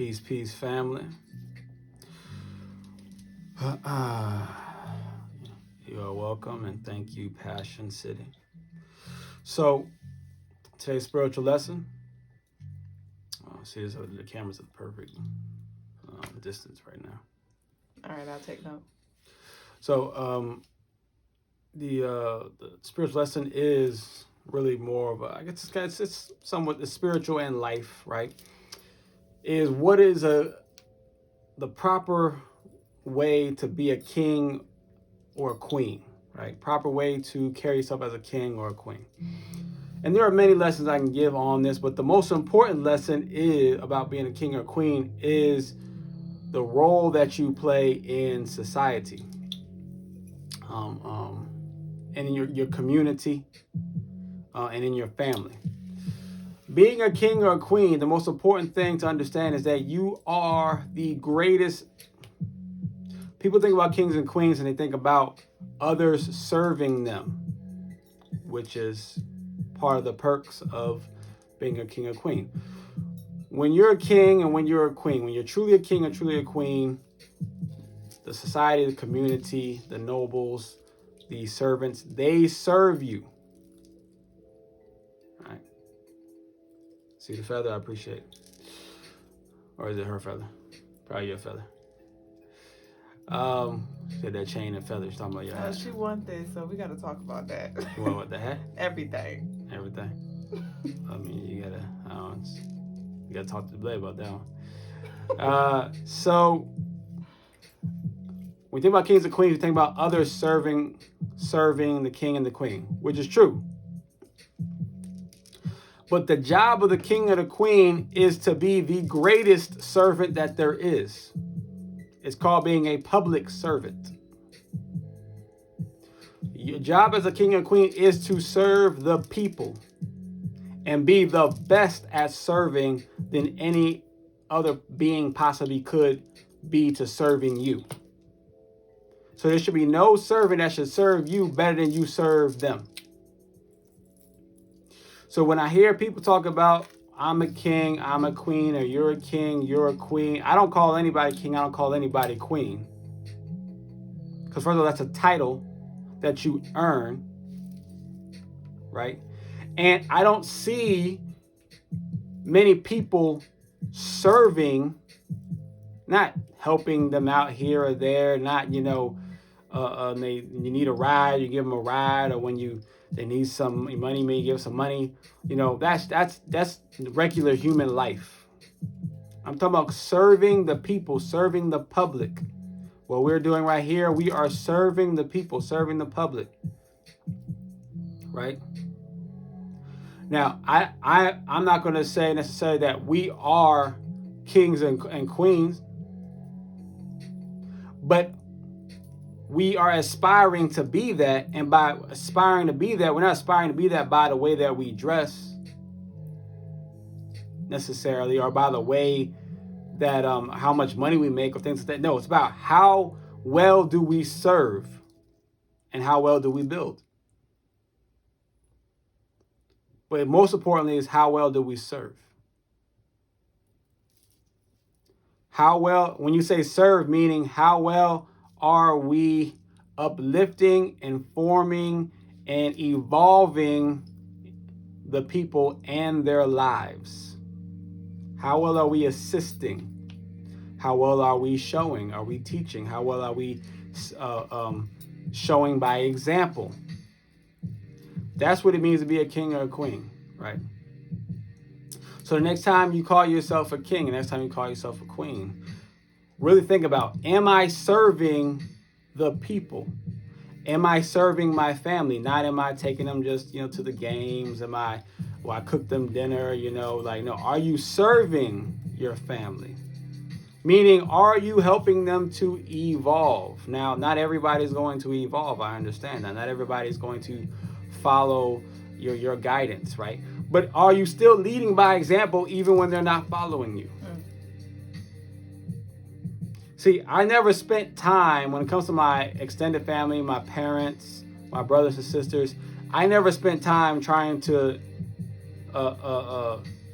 Peace, peace, family. You are welcome, and thank you, Passion City. So, today's spiritual lesson. See, the camera's at the perfect distance right now. All right, I'll take note. So, the spiritual lesson is really more of a, I guess it's somewhat the spiritual and life, right? Is what is the proper way to be a king or a queen, right? Proper way to carry yourself as a king or a queen. And there are many lessons I can give on this, but the most important lesson is about being a king or queen is the role that you play in society, and in your community, and in your family. Being a king or a queen, the most important thing to understand is that you are the greatest. People think about kings and queens and they think about others serving them, which is part of the perks of being a king or queen. When you're a king and when you're a queen, when you're truly a king or truly a queen, the society, the community, the nobles, the servants, they serve you. All right. See the feather? I appreciate it. Or is it her feather? Probably your feather. Said that chain and feathers talking about your hat. She won this, so we got to talk about that. You want what, the hat? Everything. I mean, you gotta talk to Duüblè about that one. So when you think about kings and queens, you think about others serving the king and the queen, which is true. But the job of the king or the queen is to be the greatest servant that there is. It's called being a public servant. Your job as a king or queen is to serve the people and be the best at serving than any other being possibly could be to serving you. So there should be no servant that should serve you better than you serve them. So when I hear people talk about, I'm a king, I'm a queen, or you're a king, you're a queen, I don't call anybody king, I don't call anybody queen. Because first of all, that's a title that you earn, right? And I don't see many people serving, not helping them out here or there, not, you need a ride, you give them a ride, or when they need some money, maybe give some money. That's regular human life. I'm talking about serving the people, serving the public. What we're doing right here, we are serving the people, serving the public. Right? Now, I'm not going to say necessarily that we are kings and queens, but we are aspiring to be that, and by aspiring to be that, we're not aspiring to be that by the way that we dress necessarily, or by the way that how much money we make or things like that. No, it's about how well do we serve and how well do we build. But most importantly is how well do we serve. How well, when you say serve, meaning how well are we uplifting, informing, and evolving the people and their lives? How well are we assisting? How well are we showing? Are we teaching? How well are we showing by example? That's what it means to be a king or a queen, right? So the next time you call yourself a king, and next time you call yourself a queen, really think about, am I serving the people? Am I serving my family? Not am I taking them just, to the games? I cook them dinner, no, are you serving your family? Meaning, are you helping them to evolve? Now, not everybody's going to evolve. I understand that. Not everybody's going to follow your guidance, right? But are you still leading by example even when they're not following you? See, I never spent time, when it comes to my extended family, my parents, my brothers and sisters, I never spent time trying to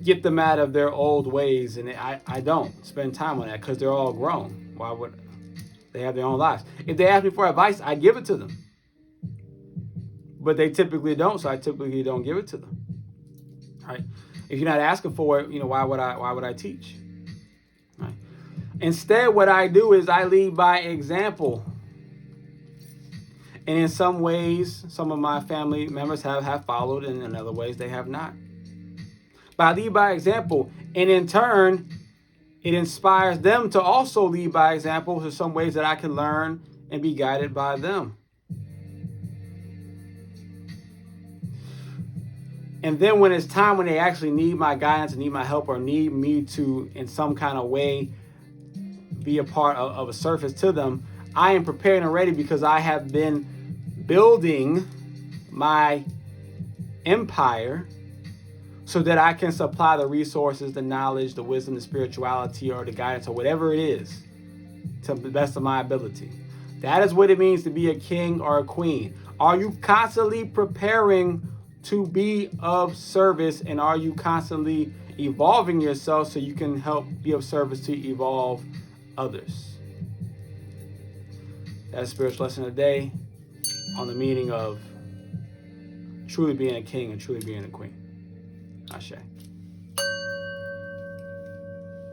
get them out of their old ways, and I don't spend time on that because they're all grown. Why would they have their own lives? If they ask me for advice, I give it to them, but they typically don't, so I typically don't give it to them. Right? If you're not asking for it, why would I teach? Right? Instead, what I do is I lead by example. And in some ways, some of my family members have followed, and in other ways they have not. But I lead by example, and in turn, it inspires them to also lead by example to some ways that I can learn and be guided by them. And then when it's time when they actually need my guidance and need my help or need me to, in some kind of way, be a part of a service to them, I am prepared and ready because I have been building my empire so that I can supply the resources, the knowledge, the wisdom, the spirituality, or the guidance, or whatever it is, to the best of my ability. That is what it means to be a king or a queen. Are you constantly preparing to be of service, and are you constantly evolving yourself so you can help be of service to evolve others? That's a spiritual lesson of the day on the meaning of truly being a king and truly being a queen. Ashe.